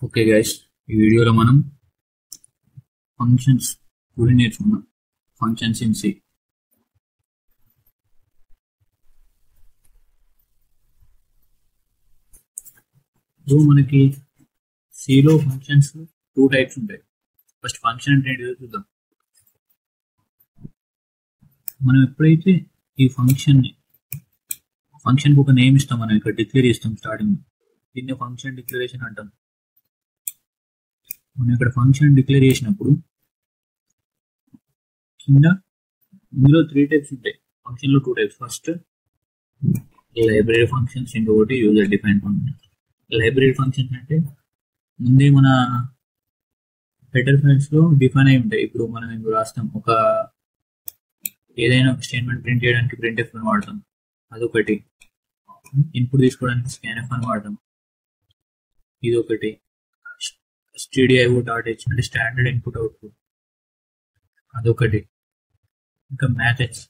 Okay guys, ఈ వీడియోలో మనం ఫంక్షన్స్ గురించి నేర్చుకున్నాం. Functions in C. మనకి సిలో ఫంక్షన్స్ 2 టైప్స్ ఉంటాయి. ఫస్ట్ ఫంక్షన్ అంటే ఏంటో చూద్దాం. మనం ఎప్పుడైతే ఈ ఫంక్షన్కి ఒక నేమ్ ఇస్తాం, మనం ఇక్కడ డిక్లేర్ చేస్తాం స్టార్టింగ్, దీన్ని ఫంక్షన్ డిక్లరేషన్ అంటాం. మనం ఇక్కడ ఫంక్షన్ డిక్లేర్ చేసినప్పుడు కింద ఇందులో 3 టైప్స్ ఉంటాయి. ఫంక్షన్లో 2 టైప్స్. ఫస్ట్ లైబ్రరీ ఫంక్షన్స్, ఇంకొకటి user defined functions. Library functions అంటే ముందే మన హెడర్ ఫైల్స్ లో డిఫైన్ అయి ఉంటాయి. ఇప్పుడు మనం ఇప్పుడు రాస్తాం, ఒక ఏదైనా ఒక స్టేట్మెంట్ ప్రింట్ చేయడానికి ప్రింట్ఎఫ్ అని వాడతాం, అదొకటి. ఇన్పుట్ తీసుకోవడానికి స్కాన్ఎఫ్ అని వాడతాం, ఇదొకటి. stdio.h అంటే స్టాండర్డ్ ఇన్పుట్ అవుట్పుట్, అదొకటి. ఇంకా మ్యాథ్స్,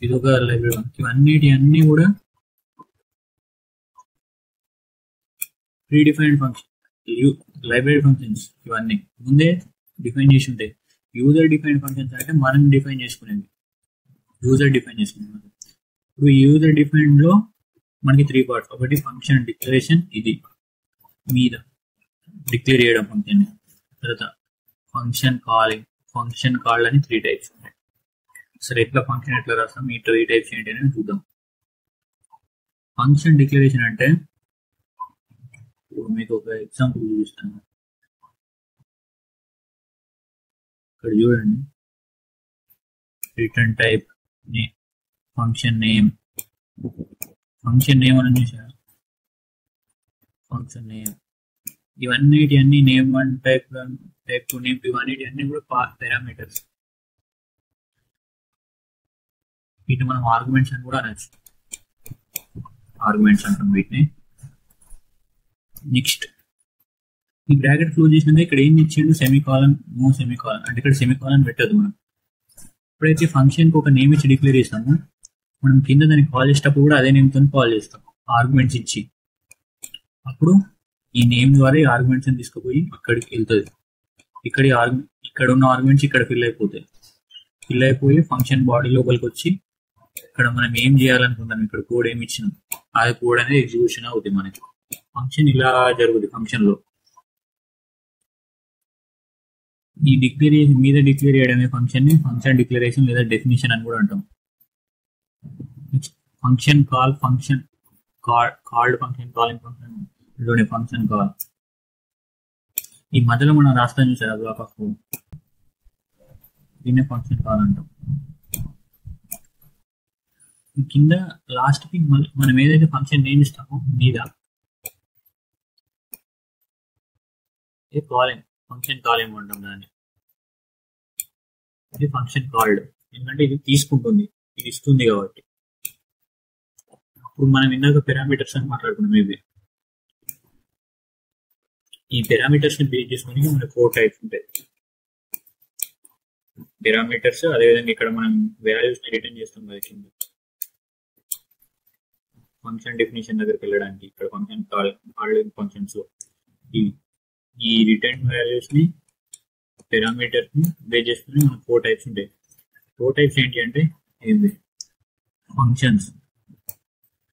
ఇదొక లైబ్రరీ. ఇవన్నీ కూడా pre defined function library functions. ఇవన్నీ ముందే డిఫైన్ చేసి ఉంటాయి. యూజర్ డిఫైన్డ్ ఫంక్షన్స్ అంటే మనం డిఫైన్ చేసుకునేది, యూజర్ డిఫైన్ చేసుకునేది. ఇప్పుడు యూజర్ డిఫైన్డ్ లో మనకి 3 పార్ట్స్. ఒకటి ఫంక్షన్ డిక్లరేషన్, ఇది మీద డిక్లేర్ చేయడం ఫంక్షన్. తర్వాత ఫంక్షన్ కాలింగ్, ఫంక్షన్ కాల్ అని 3 టైప్స్ ఉంటాయి. సరే, ఎట్లా ఫంక్షన్ ఎట్లా రాస్తాం, ఈ 3 టైప్స్ ఏంటి అని చూద్దాం. ఫంక్షన్ డిక్లరేషన్ అంటే మీకు ఒక ఎగ్జాంపుల్ చూపిస్తాను. ఇక్కడ చూడండి, రిటర్న్ టైప్, ఫంక్షన్ నేమ్ అని చూసారు. ఫంక్షన్ నేమ్, ఇవన్నీ నేమ్ 1, టైప్ 1, టైప్ 2, నేమ్ 2, ఇవన్నీ కూడా పారామీటర్స్. వీటిని మనం ఆర్గ్యుమెంట్స్ అని కూడా అనొచ్చు. ఆర్గ్యుమెంట్స్ అంటాం వీటిని. నెక్స్ట్, ఈ బ్రాకెట్ క్లోజ్ చేసినాక ఇక్కడ ఏం ఇచ్చిండు, సెమీకాలన్, నో సెమీకాలన్. అంటే ఇక్కడ సెమీకాలన్ పెట్టదు మనం. ఎప్పుడైతే ఫంక్షన్కి ఒక నేమ్ ఇచ్చి డిక్లేర్ చేస్తామో, మనం కింద దాన్ని కాల్ చేసేటప్పుడు కూడా అదే నేమ్తో కాల్ చేస్తాం, ఆర్గ్యుమెంట్స్ ఇచ్చి. అప్పుడు ఈ నేమ్ ద్వారా ఈ ఆర్గ్యుమెంట్స్ తీసుకుపోయి ఇక్కడికి వెళ్తుంది. ఇక్కడ ఉన్న ఆర్గ్యుమెంట్స్ ఇక్కడ ఫిల్ అయిపోయి ఫంక్షన్ బాడీ లోపలికి వచ్చి ఇక్కడ మనం ఏం చేయాలనుకుంటాం, ఇక్కడ కోడ్ ఏమి ఇచ్చినాం, ఆ కోడ్ అనేది ఎగ్జిక్యూషన్ అవుతుంది. మనకి ఫంక్షన్ ఇలా జరుగుతుంది. ఫంక్షన్ లో ఈ డిక్లేరేషన్ మీద డిక్లేర్ చేయడమే ఫంక్షన్ ని ఫంక్షన్ డిక్లరేషన్ లేదా డెఫినేషన్ అని కూడా అంటాం. Function call, function called, function calling function, ఇదిలోనే ఫంక్షన్ కాల్. ఈ మధ్యలో మనం రాస్తాం చూసారు, బ్లాక్ ఆఫ్ కోడ్, దీన్నే ఫంక్షన్ కాల్ అంటాం. కింద లాస్ట్ కి మనం ఏదైతే ఫంక్షన్ నేమ్ ఇస్తామో మీద కాలింగ్, ఫంక్షన్ కాలింగ్ అంటాం దాన్ని. ఇది ఫంక్షన్ కాల్డ్, ఎందుకంటే ఇది తీసుకుంటుంది, ఇది ఇస్తుంది కాబట్టి. ఇప్పుడు మనం ఇందాక పారామీటర్స్ అని మాట్లాడుకున్నాం. ఇవి ఈ పారామీటర్స్ ని బేస్ చేసుకుని మనకు 4 టైప్స్ ఉంటాయి పారామీటర్స్. అదేవిధంగా ఇక్కడ మనం వాల్యూస్ ని రిటర్న్ చేస్తాం కదా కింద. ఫంక్షన్ డెఫినేషన్ దగ్గరికి వెళ్ళడానికి ఇక్కడ ఫంక్షన్ కాల్డ్ ఫంక్షన్స్, ఈ రిటర్న్ వాల్యూస్ ని పారామీటర్స్ ని బేస్ చేసుకుని మనకు 4 టైప్స్ ఉంటాయి. 4 టైప్స్ ఏంటి అంటే, ఇది functions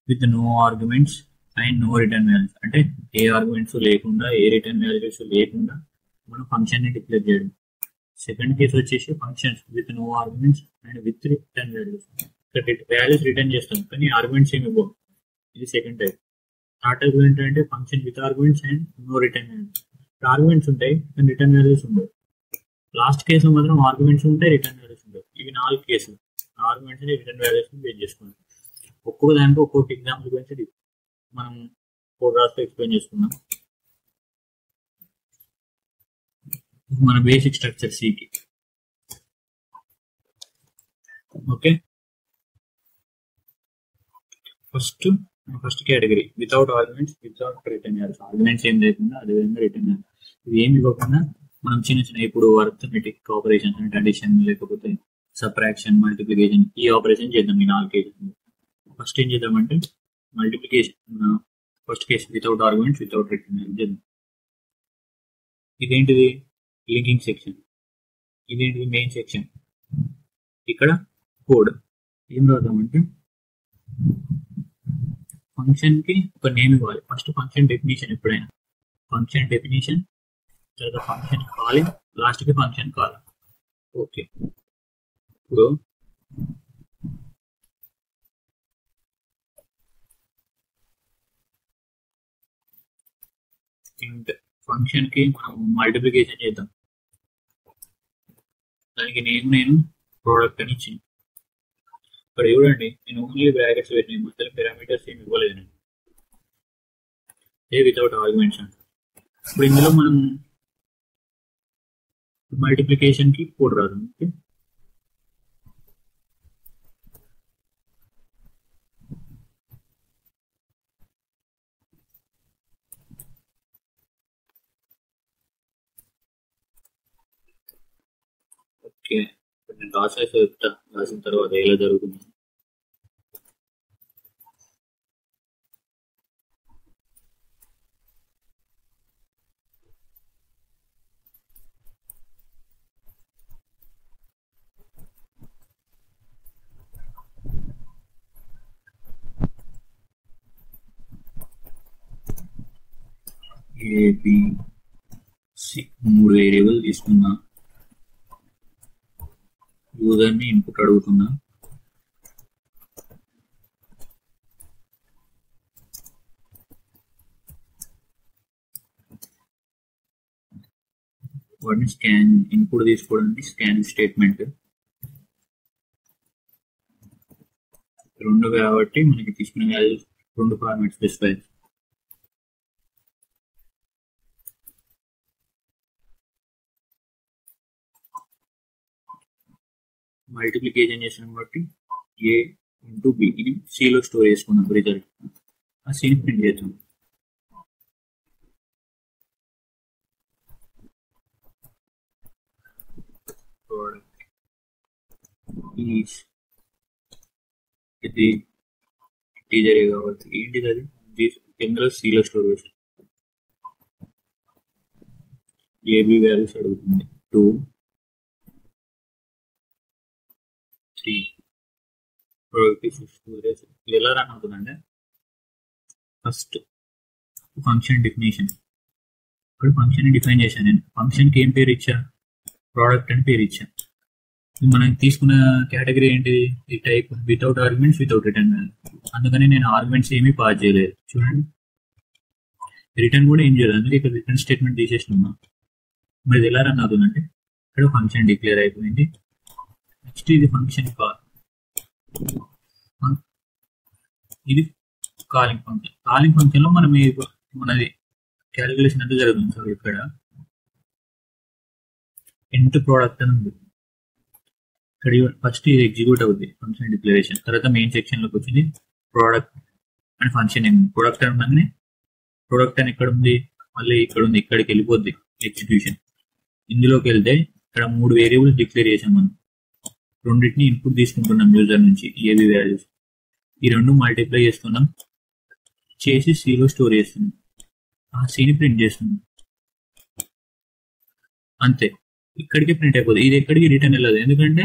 with no arguments and no return values. అంటే ఏ ఆర్గ్యుమెంట్స్ లేకుండా, ఏ రిటర్న్ వాల్యూస్ లేకుండా మనం ఫంక్షన్ ని డిక్లేర్ చేయడం. సెకండ్ కేసు వచ్చేసి functions with no arguments and with return values. Values return చేస్తాం కానీ ఆర్గ్యుమెంట్స్ ఏమి ఇవ్వం. ఇది సెకండ్ టైప్. థర్డ్ టైప్ ఏంటంటే function with arguments and no return values. Arguments ఉంటాయి కానీ రిటర్న్ వాల్యూస్ ఉండవు. లాస్ట్ కేసులో మాత్రం ఆర్గ్యుమెంట్స్ ఉంటాయి, రిటర్న్ వాల్యూస్ ఉంటాయి. ఇవి 4 కేసులు. ఆర్గ్యుమెంట్స్ ని రిటర్న్ వాల్యూస్ ని బేస్ చేసుకున్నాం. ఒక్కొక్క దానికి ఒక్కొక్క ఎగ్జాంపుల్ గురించి మనం కోడ్ రాస్తూ ఎక్స్ప్లెయిన్ చేసుకున్నాం. మన బేసిక్ స్ట్రక్చర్ సికి. Okay, first category without arguments, without return values. Arguments ఏం లేకుండా, అదేవిధంగా రిటర్న్ వాల్యూస్. ఇవి ఏమి ఇవ్వకుండా మనం చిన్న ఇప్పుడు అర్థమెటిక్ ఆపరేషన్స్ అంటే అడిషన్, లేకపోతే సబ్ట్రాక్షన్, మల్టిప్లికేషన్, ఈ ఆపరేషన్ చేద్దాం. ఈ 4 కేసులు. ఫస్ట్ ఏం చేద్దామంటే multiplication first case without arguments without return. ఇదేంటిది లింకింగ్ సెక్షన్, ఇదేంటిది మెయిన్ సెక్షన్. ఇక్కడ కోడ్ ఏం రాద్దామంటే ఫంక్షన్ కి ఒక నేమ్ ఇవ్వాలి. ఫస్ట్ ఫంక్షన్ డెఫినేషన్, ఎప్పుడైనా ఫంక్షన్ డెఫినేషన్, తర్వాత ఫంక్షన్ కాలింగ్, లాస్ట్ కి ఫంక్షన్ కాల్. ఓకే, ఇప్పుడు ఫంక్షన్ కి మనం మల్టిప్లికేషన్ చేద్దాం. దానికి నేను ప్రోడక్ట్ అని ఇచ్చింది. ఇక్కడ చూడండి, నేను ఓన్లీ బ్రాకెట్స్ పెట్టిన, మధ్యలో పారామీటర్స్ ఏమి ఇవ్వలేదు నేను. వితౌట్ ఆర్గ్యుమెంట్స్ అంట. ఇప్పుడు ఇందులో మనం మల్టిప్లికేషన్ కి కోడ్ రాదు. ఓకే, ఓకే, నేను రాసేసి చెప్తా. రాసిన తర్వాత ఎలా జరుగుతుంది. ఏబిసి 3 వేరియబుల్ తీసుకున్నా, యూజర్ ని ఇన్పుట్ అడుగుతున్నా. వాటిని స్కాన్ ఇన్పుట్ తీసుకోవడానికి స్కాన్ స్టేట్మెంట్ 2 కాబట్టి మనకి తీసుకునే వాల్యూస్ 2 ఫార్మాట్ స్పెసిఫై. మల్టిప్లికేషన్ చేసిన బట్టి ఏ ఇంటూ బి, ఇది సిలో స్టోర్ చేసుకున్నాం రిజల్ట్. ఆ సిని ప్రింట్ చేద్దాం. ఇది టీజరే కాబట్టి ఏంటిది అది ఇందులో సిలో స్టోర్ చేసి ఏబి వాల్యూస్ అడుగుతుంది 2, 3. ఇది ఎలా రన్ అవుతుందంటే ఫస్ట్ ఫంక్షన్ డెఫినేషన్. ఇక్కడ ఫంక్షన్ డిఫైన్ చేశాను నేను. ఫంక్షన్కి ఏం పేరు ఇచ్చా, ప్రోడక్ట్ అని పేరు ఇచ్చా. మనం తీసుకున్న కేటగిరీ ఏంటిది, ఈ type without arguments without return value. అందుకని నేను ఆర్గ్యుమెంట్స్ ఏమీ పాస్ చేయలేదు. చూడండి, రిటర్న్ కూడా ఏం చేయలేదు, అందుకే ఇక్కడ రిటర్న్ స్టేట్మెంట్ తీసేసినా. మరి ఇది ఎలా రన్ అవుతుందంటే ఇక్కడ ఫంక్షన్ డిక్లేర్ అయిపోయింది. నెక్స్ట్ ఇది ఫంక్షన్ కాల్, ఇది కాలింగ్ ఫంక్షన్. కాలింగ్ ఫంక్షన్ లో మనం మనది క్యాలిక్యులేషన్ అంతా జరుగుతుంది. సో ఇక్కడ ఇంట్ ప్రోడక్ట్ అని ఉంది. ఇక్కడ ఫస్ట్ ఇది ఎగ్జిక్యూట్ అవుతుంది ఫంక్షన్ డిక్లరేషన్. తర్వాత మెయిన్ సెక్షన్ లోకి వచ్చింది ప్రోడక్ట్ అని ఫంక్షన్ ఏమి. ప్రోడక్ట్ అనగానే ప్రోడక్ట్ అని ఎక్కడ ఉంది, మళ్ళీ ఇక్కడ ఉంది, ఇక్కడికి వెళ్ళిపోద్ది ఎగ్జిక్యూషన్. ఇందులోకి వెళ్తే ఇక్కడ 3 వేరియబుల్స్ డిక్లేర్ చేసాం మనం. రెండింటిని ఇన్పుట్ తీసుకుంటున్నాం యూజర్ నుంచి, ఏబి వాల్యూస్. ఈ 2 మల్టిప్లై చేస్తున్నాం, చేసి సిలో స్టోర్ చేస్తున్నాం. ఆ సిని ప్రింట్ చేస్తున్నాం. అంతే, ఇక్కడికి ప్రింట్ అయిపోతుంది. ఇది ఎక్కడికి రిటర్న్ వెళ్ళదు, ఎందుకంటే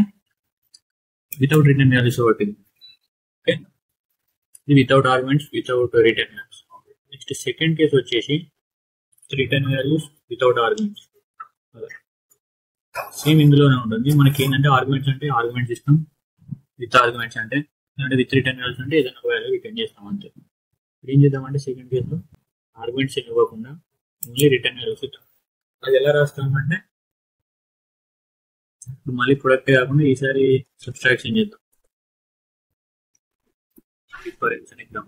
వితౌట్ రిటర్న్ వాల్యూస్ ఒకటి. ఓకే, ఇది without arguments without return values. Next second case వచ్చేసి return values without arguments. Same ఇందులోనే ఉంటుంది. మనకి ఏంటంటే ఆర్గ్యుమెంట్స్ అంటే ఆర్గ్యుమెంట్స్ ఇస్తాం, విత్ ఆర్గ్యుమెంట్స్ అంటే విత్ రిటర్న్ వాల్యూస్ అంటే ఏదైనా వాల్యూ రిటర్న్ చేస్తాం అంతే. ఏం చేద్దామంటే సెకండ్ కేసులో ఆర్గ్యుమెంట్స్ ఇవ్వకుండా ఓన్లీ రిటర్న్ వాల్యూస్ ఇస్తాం. అది ఎలా రాస్తామంటే ఇప్పుడు మళ్ళీ ప్రొడక్ట్ కాకుండా ఈసారి సబ్స్ట్రాక్షన్ చేద్దాం. డిఫరెన్స్ అని ఇద్దాం.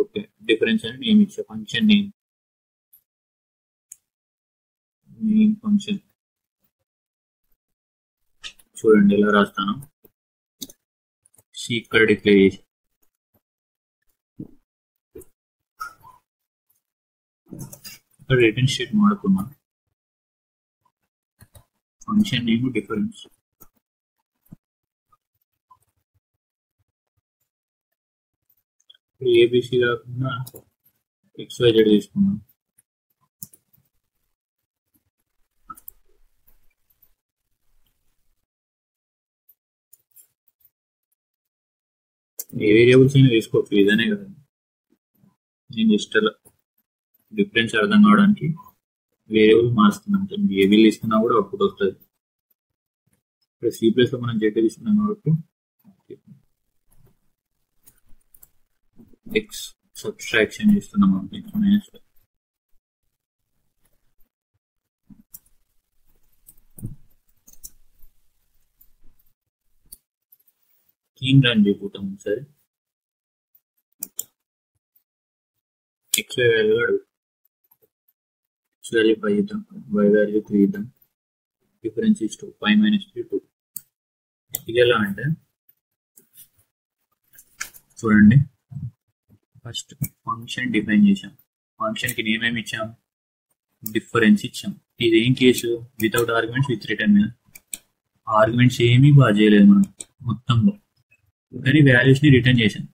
ఓకే, డిఫరెన్స్ అని నేమ్ ఇచ్చా, ఫంక్షన్ నేమ్ మెయిన్ ఫంక్షన్. చూడండి ఎలా రాస్తాను. సి ఇక్కడ డిక్లేర్ చేసి ఇక్కడ రిటర్న్ స్టేట్ వాడుకున్నాం. Function name difference. ఇప్పుడు ఏబిసి కాకుండా XYZ తీసుకున్నాం. ఏ వేరియబుల్స్ అయినా తీసుకోవచ్చు, ఇదనే కదా. నేను జస్ట్ అలా డిఫరెన్స్ అర్థం కావడానికి వేరియబుల్ మారుస్తున్నాం. ఏబీలు తీసుకున్నా కూడా అవుట్పుట్ వస్తుంది. ఇప్పుడు సి ప్లస్ లో మనం జెడ్ తీసుకున్నాం కాబట్టి ఎక్స్ సబ్స్ట్రాక్షన్ చేస్తున్నాం. క్లీన్ రన్ చేయబోతాం సరే. XY వాల్యూ అడుగు, X వాల్యూ 5 ఇద్దాం, Y వాల్యూ 3 ఇద్దాం, డిఫరెన్స్ ఇస్ 2, 5 - 3 2. ఇది ఎలా అంటే చూడండి, ఫస్ట్ ఫంక్షన్ డిఫైన్ చేసాం, ఫంక్షన్కి నేమ్ ఏమి ఇచ్చాం, డిఫరెన్స్ ఇచ్చాం. ఇది ఏం case, without arguments with return మీద. ఆర్గ్యుమెంట్స్ ఏమీ బాగా చేయలేదు మనం మొత్తంలో, కానీ వాల్యూస్ని రిటర్న్ చేసాం.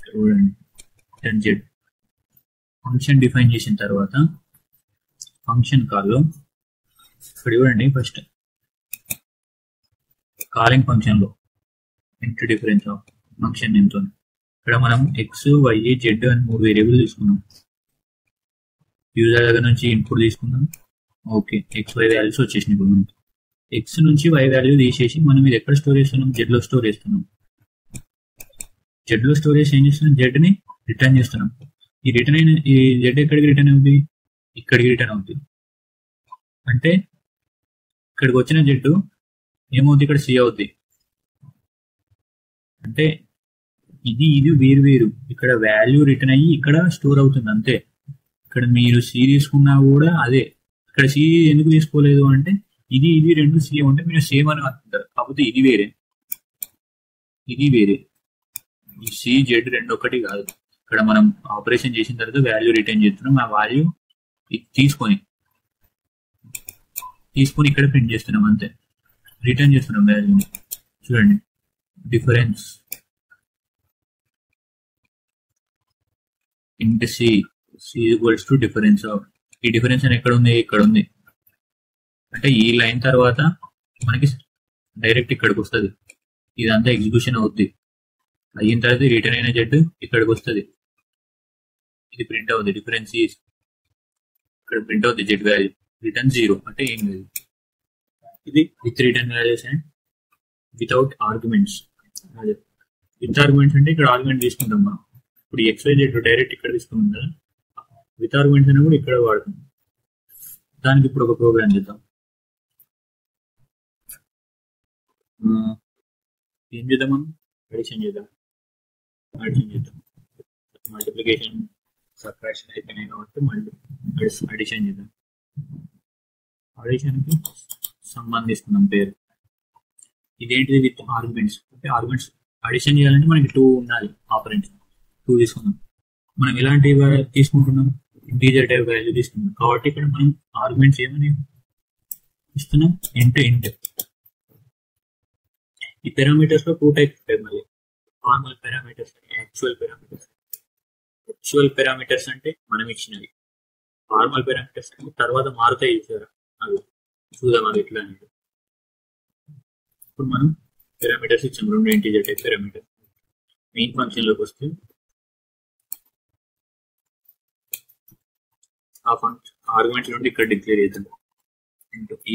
చూడండి రిటర్న్ జెడ్. ఫంక్షన్ డిఫైన్ చేసిన తర్వాత ఫంక్షన్ కాల్లో ఇక్కడ చూడండి, ఫస్ట్ కాలింగ్ ఫంక్షన్లో ఇంటూ డిఫరెన్స్ ఆఫ్ ఫంక్షన్ నేమ్తో ఇక్కడ మనం ఎక్స్ వై జెడ్ అని 3 వేరియబుల్ తీసుకున్నాం. యూజర్ దగ్గర నుంచి ఇన్పుట్ తీసుకున్నాం. ఓకే, XY వాల్యూస్ వచ్చేసినాయి. ఇప్పుడు మనకి ఎక్స్ నుంచి Y వాల్యూ తీసేసి మనం ఇది ఎక్కడ స్టోర్ చేస్తున్నాం, జెడ్లో స్టోర్ చేస్తున్నాం. జెడ్లో స్టోర్ చేసి ఏం చేస్తున్నాం, జెడ్ని రిటర్న్ చేస్తున్నాం. ఈ రిటర్న్ అయిన ఈ జెడ్ ఎక్కడికి రిటర్న్ అవుతుంది, ఇక్కడికి రిటర్న్ అవుతుంది. అంటే ఇక్కడికి వచ్చిన జెడ్ ఏమవుతుంది, ఇక్కడ సి అవుద్ది. అంటే ఇది వేరు వేరు, ఇక్కడ వాల్యూ రిటర్న్ అయ్యి ఇక్కడ స్టోర్ అవుతుంది అంతే. ఇక్కడ మీరు సి తీసుకున్నా కూడా అదే. ఇక్కడ సి ఎందుకు తీసుకోలేదు అంటే ఇది రెండు సి ఉంటే మీరు సేమ్ అని అనుకుంటారు, కాకపోతే ఇది వేరే, ఇది వేరే. ఈ సి జెడ్ రెండు ఒకటి కాదు. ఇక్కడ మనం ఆపరేషన్ చేసిన తర్వాత వాల్యూ రిటర్న్ చేస్తున్నాం. ఆ వాల్యూ తీసుకొని ఇక్కడ ప్రింట్ చేస్తున్నాం అంతే, రిటర్న్ చేస్తున్నాం వాల్యూని. చూడండి difference int C equals to difference of. ఈ డిఫరెన్స్ అని ఎక్కడ ఉంది, ఇక్కడ ఉంది. అంటే ఈ లైన్ తర్వాత మనకి డైరెక్ట్ ఇక్కడికి వస్తుంది, ఇదంతా ఎగ్జిక్యూషన్ అవుద్ది. అయిన తర్వాత రిటర్న్ అయిన జెడ్ ఇక్కడికి వస్తుంది, ఇది ప్రింట్ అవుతుంది. డిఫరెన్స్ ఇక్కడ ప్రింట్ అవుతుంది, జెడ్ వాల్యూ రిటర్న్ 0 అంటే ఏం లేదు. ఇది with return values and without arguments. అదే విత్ ఆర్గ్యుమెంట్స్ అంటే ఇక్కడ ఆర్గ్యుమెంట్ తీసుకుంటాం మనం. ఇప్పుడు XY జెడ్ డైరెక్ట్ ఇక్కడ తీసుకుంటాం కదా, విత్ ఆర్గ్యుమెంట్స్ అని కూడా ఇక్కడ వాడతాం. దానికి ఇప్పుడు ఒక ప్రోగ్రామ్ చేద్దాం. ఏం చేద్దాం మనం, అడిషన్ చేద్దాం. మల్టిప్లికేషన్ సబ్ట్రాక్షన్ అయిపోయినాయి కాబట్టి మళ్ళీ అడిషన్ చేద్దాం. అడిషన్కి సంబంధిస్తున్నాం పేరు. ఇదేంటిది, విత్ ఆర్గ్యుమెంట్స్. అంటే ఆర్గ్యుమెంట్స్ అడిషన్ చేయాలంటే మనకి 2 ఉండాలి, ఆపరెంట్స్ 2 తీసుకున్నాం. మనం ఎలాంటి తీసుకుంటున్నాం, ఇంటీజర్ టైప్ వాల్యూ తీసుకున్నాం కాబట్టి ఇక్కడ మనం ఆర్గ్యుమెంట్స్ ఏమని ఇస్తున్నాం, ఇంట్. ఈ పారామీటర్స్ లో 2 టైప్స్ ఉంటాయి మళ్ళీ, formal parameters, actual parameters. Actual parameters అంటే మనం ఇచ్చినవి, ఫార్మల్ పారామీటర్స్ అంటే తర్వాత మారుతాయి చూసారా, అవి చూద్దాం అది ఎట్లా అనేది. ఇప్పుడు మనం పారామీటర్స్ ఇచ్చాం, 2 integer type parameter. Main function లోకి వస్తే ఆ ఫంక్షన్ ఆర్గ్యుమెంట్స్ నుండి ఇక్కడ డిక్లేర్ చేద్దాం,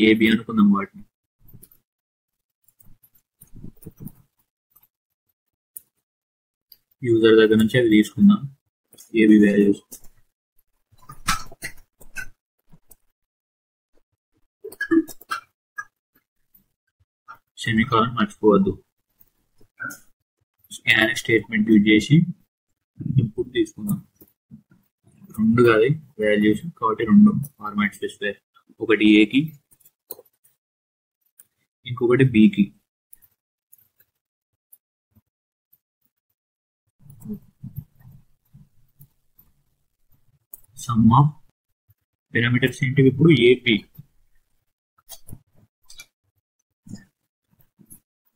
ఏబి అనుకుందాం. వాటిని యూజర్ దగ్గర నుంచి అవి తీసుకుందాం, ఏబి వాల్యూస్. సెమీకాలన్ మర్చిపోవద్దు. స్కాన్ స్టేట్మెంట్ యూజ్ చేసి ఇన్పుట్ తీసుకుందాం. 2 కాదు వాల్యూస్ కాబట్టి 2 ఫార్మాట్ స్పెసిఫైర్, ఒకటి ఏకి ఇంకొకటి బికి. సమ్ ఆఫ్ పారామీటర్స్ ఏంటివి ఇప్పుడు, ఏపీ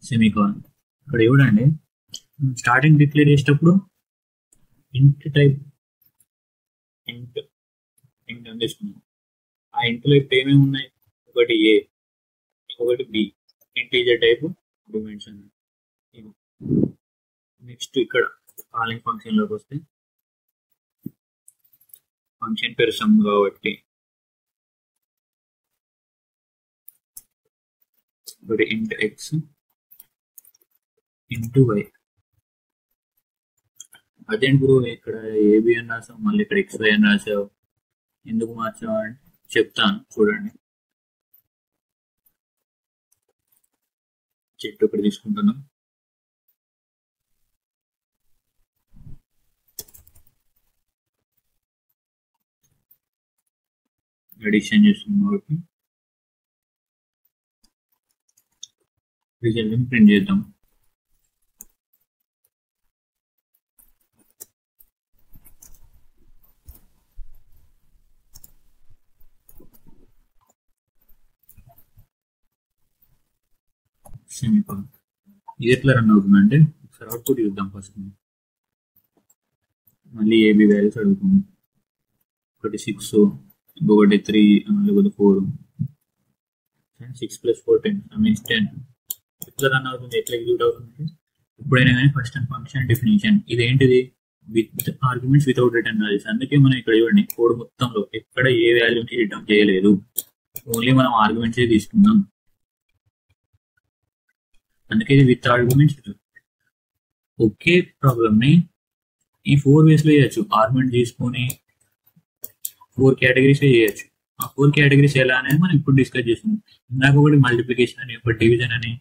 సెమీకాలన్. ఇక్కడ చూడండి, స్టార్టింగ్ డిక్లేర్ చేసేటప్పుడు ఇంట్ టైప్ ఇంట్ ఇంట్ అని తీసుకున్నాం. ఆ ఇంట్లో ఇప్పుడు ఏమేమి ఉన్నాయి, ఒకటి ఏ, ఒకటి B, integer type dimension. Next ఇక్కడ కాలింగ్ ఫంక్షన్ లోకి వస్తే ఫంక్షన్ పేరు సమ్ కాబట్టి ఒకటి ఇంట్ ఎక్స్ ఇంటూ వై. అదేంటి బ్రో ఇక్కడ ఏబి అని రాసావు, మళ్ళీ ఇక్కడ ఎక్స్ వై అని రాసావు, ఎందుకు మార్చావు అని చెప్తాను చూడండి. చెట్టు ఒకటి తీసుకుంటున్నాం, ఎడిషన్ చేస్తున్నాం కాబట్టి రిజల్ట్ ప్రింట్ చేద్దాం. ఇది ఎట్లా రన్ అవుతుందంటే ఒకసారి అవుట్పుట్ చూద్దాం. ఫస్ట్ మళ్ళీ ఏబి వాల్యూస్ అడుగుతుంది, ఒకటి 6, ఇంకొకటి 3, లేకపోతే 4, 6 + 4 10. ఎట్లా రన్ అవుతుంది, ఎట్లా ఎగ్జిక్యూట్ అవుతుంది? ఎప్పుడైనా కానీ ఫస్ట్ ఫంక్షన్ డెఫినేషన్ ఇదేంటిది, with arguments without return values. అందుకే మనం ఇక్కడ చూడండి కోడ్ మొత్తంలో ఎక్కడ ఏ వాల్యూని రిటర్న్ చేయలేదు, ఓన్లీ మనం ఆర్గ్యుమెంట్స్ తీసుకున్నాం. అందుకే ఇది విత్ ఆర్గ్యుమెంట్స్. ఒకే ప్రాబ్లమ్ ని ఈ 4 ways లో చేయొచ్చు. ఆర్గ్యుమెంట్ తీసుకొని 4 categories చేయొచ్చు. ఆ 4 categories ఎలా అనేది మనం ఇప్పుడు డిస్కస్ చేస్తున్నాం. ఇందాక ఒకటి మల్టిప్లికేషన్ అని, ఒకటి డివిజన్ అని,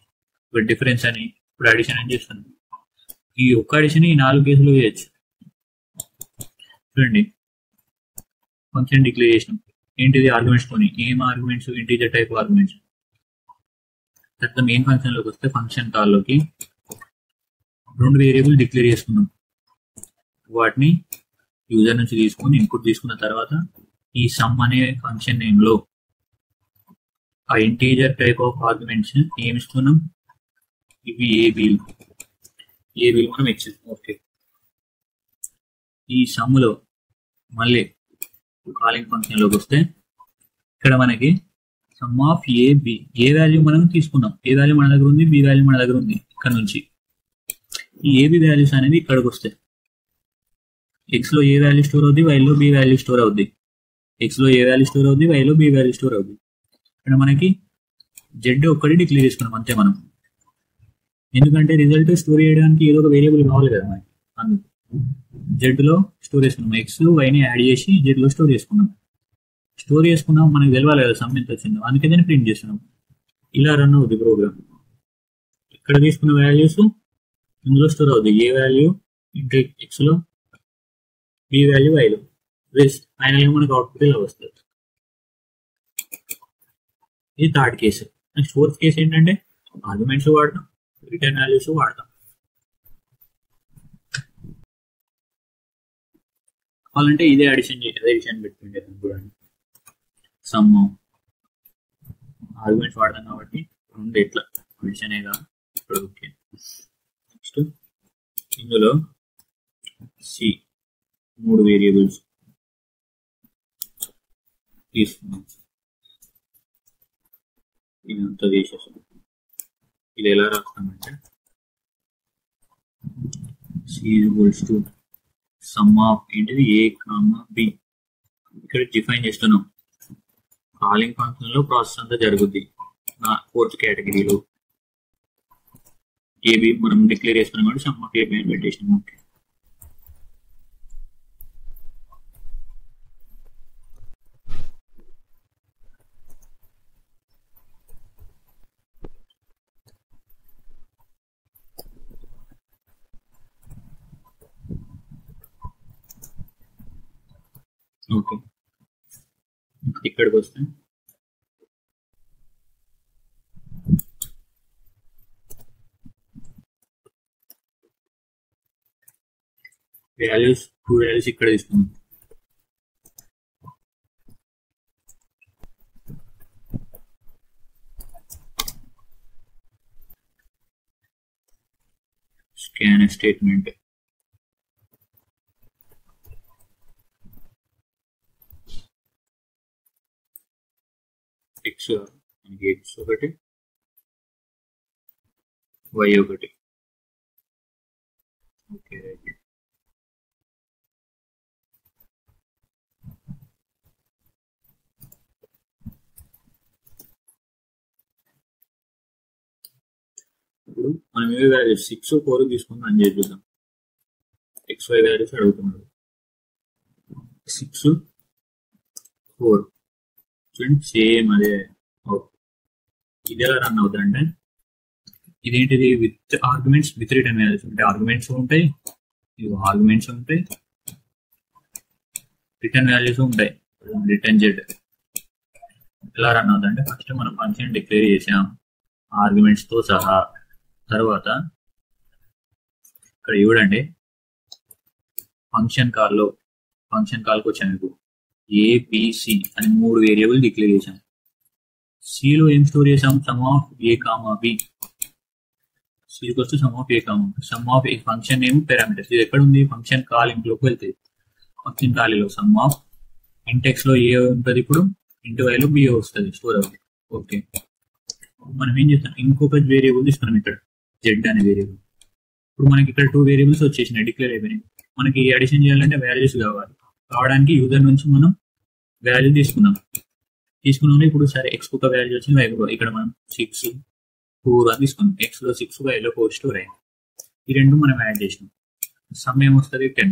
ఒకటి డిఫరెన్స్ అని, ఇప్పుడు అడిషన్ అని చేస్తున్నాం. ఈ ఒక్క అడిషన్ ఈ 4 కేసులు చేయొచ్చు. చూడండి ఫంక్షన్ డిక్లేర్ చేసినాం, ఏంటిది ఆర్గ్యుమెంట్స్ తోని. ఏం ఆర్గ్యుమెంట్స్, ఇంటీజర్ టైప్ ఆర్గ్యుమెంట్స్. తర్వాత మెయిన్ ఫంక్షన్ లోకి వస్తే ఫంక్షన్ కాల్ లోకి 2 వేరియబుల్ డిక్లేర్ చేసుకున్నాం. వాటిని యూజర్ నుంచి తీసుకొని ఇన్పుట్ తీసుకున్న తర్వాత ఈ సమ్ అనే ఫంక్షన్ నేమ్ లో ఆ ఇంటీజర్ టైప్ ఆఫ్ ఆర్గ్యుమెంట్స్ ఏమి ఇస్తున్నాం, ఇవి ఏబీలు మనం ఇచ్చాం. ఓకే, ఈ సమ్ లో మళ్ళీ కాలింగ్ ఫంక్షన్ లోకి వస్తే ఇక్కడ మనకి sum of AB, A value మనం తీసుకున్నాం, ఏ వాల్యూ మన దగ్గర ఉంది, బి వాల్యూ మన దగ్గర ఉంది. ఇక్కడ నుంచి ఈ ఏబి వాల్యూస్ అనేది ఇక్కడికి వస్తాయి. ఎక్స్ లో ఏ వాల్యూ స్టోర్ అవుద్ది, వైలో బి వాల్యూ స్టోర్ అవుద్ది. ఎక్స్ లో ఏ వాల్యూ స్టోర్ అవుద్ది, వైలో బి వాల్యూ స్టోర్ అవుద్ది. ఇక్కడ మనకి జెడ్ ఒక్కటి డిక్లేర్ చేసుకున్నాం అంతే మనం, ఎందుకంటే రిజల్ట్ స్టోర్ చేయడానికి ఏదో ఒక వేరియబుల్ కావాలి కదా మనకి. అందుకు జెడ్ లో స్టోర్ చేసుకున్నాం, ఎక్స్ వైని యాడ్ చేసి జెడ్ లో స్టోర్ చేసుకున్నాం. మనకి తెలియాలి కదా సమ్ ఎంత వచ్చిందో, అందుకే దాన్ని ప్రింట్ చేస్తున్నాం. ఇలా రన్ అవుతుంది ప్రోగ్రామ్. ఇక్కడ తీసుకున్న వాల్యూస్ ఇందులో స్టోర్ అవుతుంది, ఏ వాల్యూ ఇంటూ ఎక్స్ లో, బి వాల్యూ వైలో. ఫైనల్ మనకు అవుట్పుట్ ఇలా వస్తుంది. ఇది third case. Next fourth case ఏంటంటే ఆర్గ్యుమెంట్స్ వాడతాం, రిటర్న్ వాల్యూస్ వాడతాం. కావాలంటే ఇదే అడిషన్ పెట్టుకుంటే చూడండి. సమ్ ఆర్గ్యుమెంట్స్ వాడతాం కాబట్టి 2 ఎట్లా అడిషనే కాదు ఇప్పుడు. ఓకే, నెక్స్ట్ ఇందులో సి 3 వేరియబుల్స్ తీసుకున్నాం, ఇదంతా తీసేసాం. ఇది ఎలా రాస్తామంటే C equals to sum of ఏంటిది ఏ కామా బి. ఇక్కడ డిఫైన్ చేస్తున్నాం. కాలింగ్ ఫంక్షన్ లో ప్రాసెస్ అంతా జరుగుద్ది. 4th కేటగిరీలో ఏబి మనం డిక్లేర్ చేస్తున్నాం కాబట్టి సమ్ ఆఫ్ ఏబి అని పెట్టేసినాం. Okay, okay. ఇక్కడికి వస్తే వాల్యూస్ 2 వాల్యూస్ ఇక్కడ తీసుకున్నాం. స్కాన్ స్టేట్మెంట్ ఎక్స్ మనకి ఎక్స్ ఒకటి వై ఒకటి. Okay right. ఇప్పుడు మనం ఏ వాల్యూస్ 6 4 తీసుకుందాం అని చేద్దాం. ఎక్స్ వై వాల్యూస్ అడుగుతున్నాడు. 6 4 చూడండి సేమ్ అదే అవుట్. ఇది ఎలా రన్ అవుతుందంటే ఇదేంటిది with arguments with return values అంటే ఆర్గ్యుమెంట్స్ ఉంటాయి, ఆర్గ్యుమెంట్స్ ఉంటాయి, రిటర్న్ వాల్యూస్ ఉంటాయి. రిటర్న్ జెడ్ ఎలా రన్ అవుతుందంటే ఫస్ట్ మనం ఫంక్షన్ డిక్లేర్ చేసాం ఆర్గ్యుమెంట్స్ తో సహా. తర్వాత ఇక్కడ చూడండి ఫంక్షన్ కాల్కి వచ్చాను మీకు ఏబిసి అని 3 వేరియబుల్ డిక్లేర్ చేశాం. సిలో ఏం స్టోర్ చేసాం sum of A comma B. సికి వస్తే sum of A comma sum of A function name parameters. ఇది ఎక్కడ ఉంది ఫంక్షన్ కాల్ ఇంట్లోకి వెళ్తే ఫంక్షన్ కాల్లో సమ్ ఆఫ్ ఇంటెక్స్ లో ఏ ఉంటుంది, ఇప్పుడు ఇంటి వైలో బి వస్తుంది స్టోర్ అవుతుంది. ఓకే మనం ఏం చేస్తాం ఇంకొక వేరియబుల్ తీసుకున్నాం ఇక్కడ జెడ్ అనే వేరియబుల్. ఇప్పుడు మనకి ఇక్కడ 2 వేరియబుల్స్ వచ్చేసినాయి డిక్లేర్ అయిపోయినాయి. మనకి అడిషన్ చేయాలంటే వాల్యూస్ కావడానికి యూజర్ నుంచి మనం వాల్యూ తీసుకున్నాం. ఇప్పుడు సరే ఎక్స్ ఒక వాల్యూ వచ్చింది, వై ఇక్కడ మనం 6 4 అని తీసుకున్నాం. ఎక్స్ లో 6 వైలో 4 స్టోర్ అయింది. ఈ రెండు మనం యాడ్ చేసినాం. సమ్ ఏమొస్తుంది 10.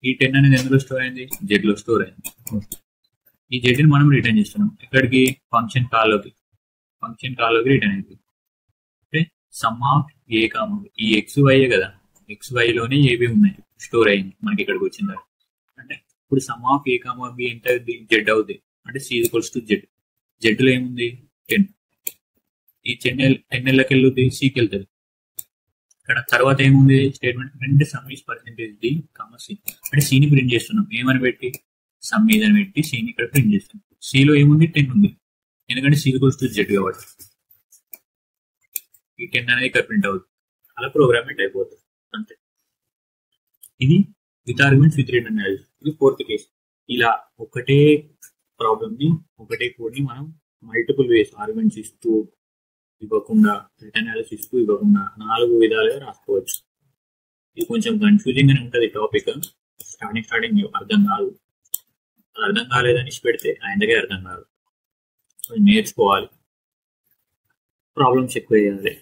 ఈ 10 అనేది ఎందులో స్టోర్ అయింది జెడ్ లో స్టోర్ అయింది. ఈ జెడ్ ని మనం రిటర్న్ చేస్తున్నాం ఎక్కడికి ఫంక్షన్ కాల్లోకి రిటర్న్ అయింది. అంటే సమ్ ఆఫ్ ఏ కామా ఈ ఎక్స్ వై కదా, ఎక్స్ వై లోనే ఏవి ఉన్నాయి స్టోర్ అయింది మనకి ఇక్కడికి వచ్చింది. అంటే ఇప్పుడు sum of A comma B ఎంత జెడ్ అవుతుంది అంటే C equals to Z. Z లో ఏముంది 10. ఈ 10 ఎల్లకి వెళ్ళుద్ది సికి వెళ్తుంది. ఇక్కడ తర్వాత ఏముంది స్టేట్మెంట్ అంటే sum is percentage D comma C అంటే సిని ప్రింట్ చేస్తున్నాం ఏమని పెట్టి సమ్ మీద పెట్టి సిని ఇక్కడ ప్రింట్ చేస్తున్నాం. సిలో ఏముంది 10 ఉంది ఎందుకంటే సి ఈక్వల్స్ టు జెడ్ కాబట్టి ఈ 10 అనేది ఇక్కడ ప్రింట్ అవుతుంది. అలా ప్రోగ్రామ్ అయిపోతుంది అంతే. ఇది with arguments with return values. ఇది 4th కేస్. ఇలా ఒకటే ప్రాబ్లమ్ ని ఒకటే కోడ్ ని మనం మల్టిపుల్ వేస్ ఆర్గ్యుమెంట్స్ ఇస్తూ ఇవ్వకుండా రిటర్న్ వాల్యూస్ ఇస్తూ ఇవ్వకుండా 4 విధాలుగా రాసుకోవచ్చు. ఇది కొంచెం కన్ఫ్యూజింగ్ అని ఉంటుంది టాపిక్. స్టార్టింగ్ అర్థం కాదు. అర్థం కాలేదని పెడితే ఆయనకే అర్థం కాదు. నేర్చుకోవాలి, ప్రాబ్లమ్స్ ఎక్కువ చేయాలి.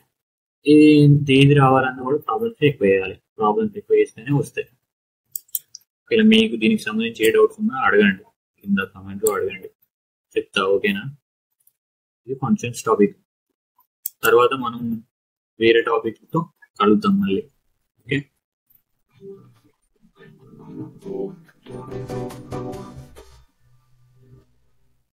ఏది రావాలన్నా కూడా ప్రాబ్లమ్స్ ఎక్కువ చేయాలి. ప్రాబ్లమ్స్ ఎక్కువ చేస్తేనే వస్తాయి. ఇలా మీకు దీనికి సంబంధించి ఏ డౌట్స్ ఉన్నా అడగండి, కింద కామెంట్లో అడగండి, చెప్తా. ఓకేనా? ఇది ఫంక్షన్స్ టాపిక్. తర్వాత మనం వేరే టాపిక్తో కలుద్దాం మళ్ళీ. ఓకే.